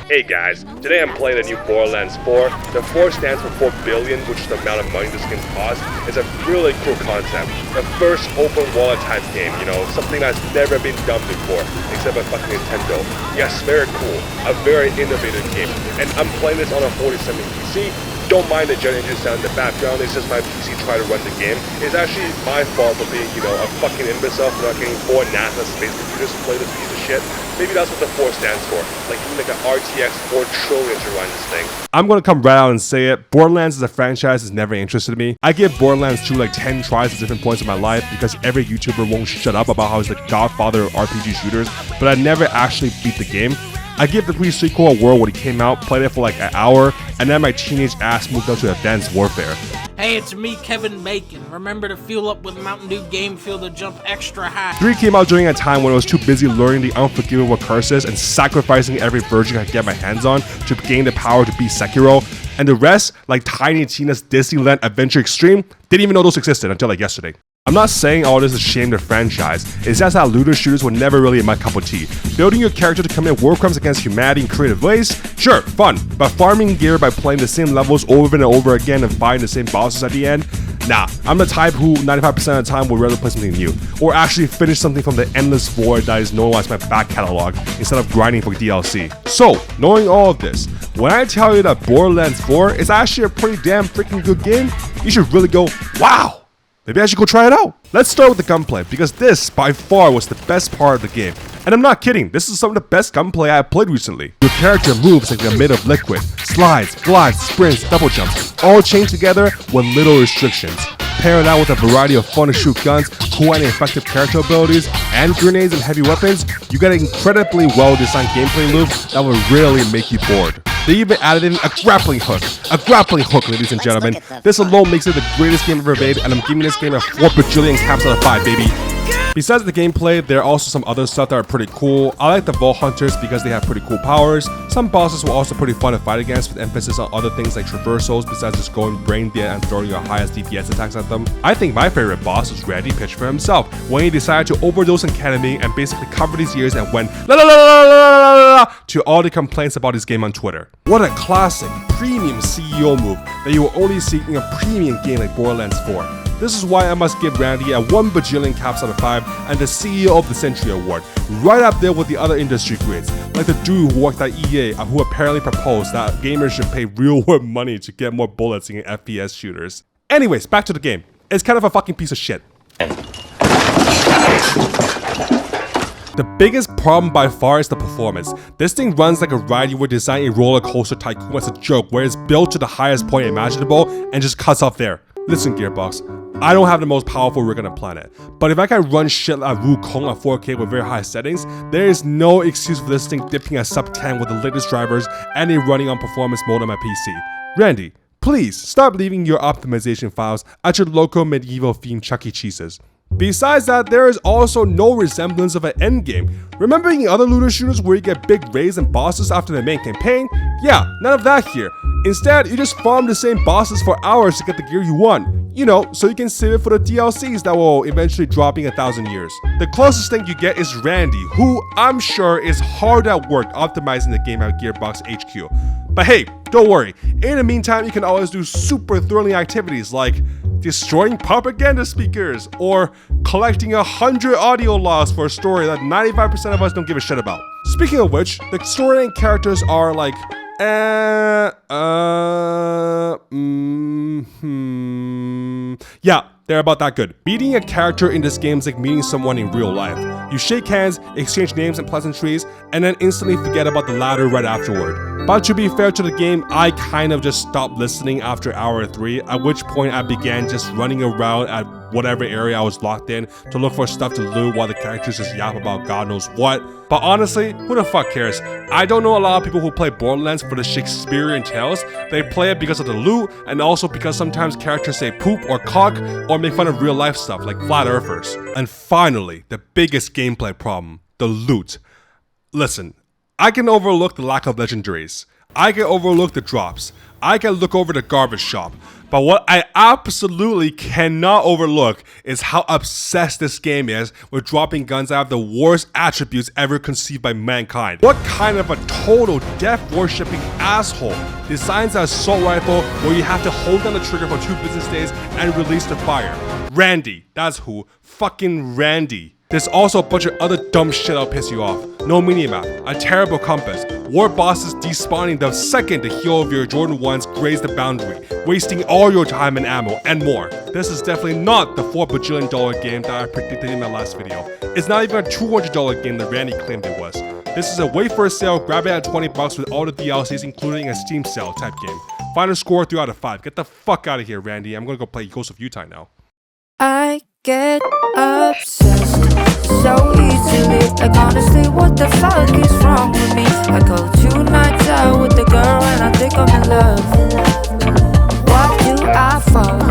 Hey guys, today I'm playing the new Borderlands 4. The 4 stands for 4 billion, which is the amount of money this game costs. It's a really cool concept. The first open world type game, something that's never been done before, except by fucking Nintendo. Yes, very cool. A very innovative game. And I'm playing this on a 4070 PC. Don't mind the jet engine sound in the background, it's just my PC trying to run the game. It's actually my fault for being, a fucking imbecile for not getting 4 NASA space computers to play this piece of shit. Maybe that's what the 4 stands for. Like, you need like an RTX 4 trillion to run this thing. I'm gonna come right out and say it, Borderlands as a franchise has never interested me. I give Borderlands 2 like 10 tries at different points in my life because every YouTuber won't shut up about how he's the godfather of RPG shooters, but I never actually beat the game. I give the pre-sequel a whirl when it came out, played it for like an hour, and then my teenage ass moved up to Advanced Warfare. Hey, it's me, Kevin Bacon. Remember to fuel up with Mountain Dew Game Fuel to jump extra high. 3 came out during a time when I was too busy learning the unforgivable curses and sacrificing every virgin I could get my hands on to gain the power to beat Sekiro. And the rest, like Tiny Tina's Disneyland Adventure Extreme, didn't even know those existed until like yesterday. I'm not saying all this is shame the franchise, it's just that looter shooters were never really my cup of tea. Building your character to commit war crimes against humanity in creative ways? Sure, fun, but farming gear by playing the same levels over and over again and fighting the same bosses at the end? Nah, I'm the type who 95% of the time would rather play something new, or actually finish something from the endless void that is known as my back catalog, instead of grinding for DLC. So, knowing all of this, when I tell you that Borderlands 4 is actually a pretty damn freaking good game, you should really go, wow! Maybe I should go try it out. Let's start with the gunplay, because this, by far, was the best part of the game. And I'm not kidding, this is some of the best gunplay I have played recently. Your character moves like they're made of liquid. Slides, glides, sprints, double jumps, all chained together with little restrictions. Pair that with a variety of fun to shoot guns, cool and effective character abilities, and grenades and heavy weapons, you get an incredibly well-designed gameplay loop that will really make you bored. They even added in a grappling hook. A grappling hook, ladies and gentlemen. This alone makes it the greatest game ever made, and I'm giving this game a 4 bajillion caps out of 5, baby. Besides the gameplay, there are also some other stuff that are pretty cool. I like the Vault Hunters because they have pretty cool powers. Some bosses were also pretty fun to fight against with emphasis on other things like traversals besides just going brain dead and throwing your highest DPS attacks at them. I think my favorite boss was Randy pitched for himself when he decided to overdose on ketamine and basically covered his ears and went la la la la la la la to all the complaints about his game on Twitter. What a classic premium CEO move that you will only see in a premium game like Borderlands 4. This is why I must give Randy a 1 bajillion caps out of 5 and the CEO of the Century Award, right up there with the other industry greats, like the dude who worked at EA and who apparently proposed that gamers should pay real world money to get more bullets in FPS shooters. Anyways, back to the game. It's kind of a fucking piece of shit. The biggest problem by far is the performance. This thing runs like a ride you would design a roller coaster tycoon as a joke, where it's built to the highest point imaginable and just cuts off there. Listen, Gearbox, I don't have the most powerful rig on the planet, but if I can run shit like Wukong at 4K with very high settings, there is no excuse for this thing dipping at sub 10 with the latest drivers and it running on performance mode on my PC. Randy, please stop leaving your optimization files at your local medieval themed Chuck E. Cheese's. Besides that, there is also no resemblance of an endgame. Remember in other looter shooters where you get big raids and bosses after the main campaign? Yeah, none of that here. Instead, you just farm the same bosses for hours to get the gear you want. So you can save it for the DLCs that will eventually drop in 1,000 years. The closest thing you get is Randy, who I'm sure is hard at work optimizing the game at Gearbox HQ. But hey, don't worry. In the meantime, you can always do super thrilling activities like destroying propaganda speakers or collecting 100 audio logs for a story that 95% of us don't give a shit about. Speaking of which, the story and characters are like yeah, they're about that good. Meeting a character in this game is like meeting someone in real life. You shake hands, exchange names and pleasantries, and then instantly forget about the latter right afterward. But to be fair to the game, I kind of just stopped listening after hour 3, at which point I began just running around at whatever area I was locked in to look for stuff to loot while the characters just yap about God knows what. But honestly, who the fuck cares? I don't know a lot of people who play Borderlands for the Shakespearean tales. They play it because of the loot, and also because sometimes characters say poop or cock or make fun of real life stuff like flat earthers. And finally, the biggest gameplay problem, the loot. Listen, I can overlook the lack of legendaries. I can overlook the drops. I can look over the garbage shop. But what I absolutely cannot overlook is how obsessed this game is with dropping guns that have the worst attributes ever conceived by mankind. What kind of a total death-worshipping asshole designs an assault rifle where you have to hold down the trigger for 2 business days and release the fire? Randy, that's who. Fucking Randy. There's also a bunch of other dumb shit that'll piss you off. No minimap, a terrible compass, war bosses despawning the second the heel of your Jordan 1s graze the boundary, wasting all your time and ammo, and more. This is definitely not the $4 bajillion game that I predicted in my last video. It's not even a $200 game that Randy claimed it was. This is a wait for a sale, grab it at $20 with all the DLCs including a Steam sale type game. Final score 3 out of 5. Get the fuck out of here, Randy. I'm gonna go play Ghost of Utah now. I get obsessed so easily. Like honestly, what the fuck is wrong with me? I go 2 nights out with the girl and I think I'm in love. Why do I fall?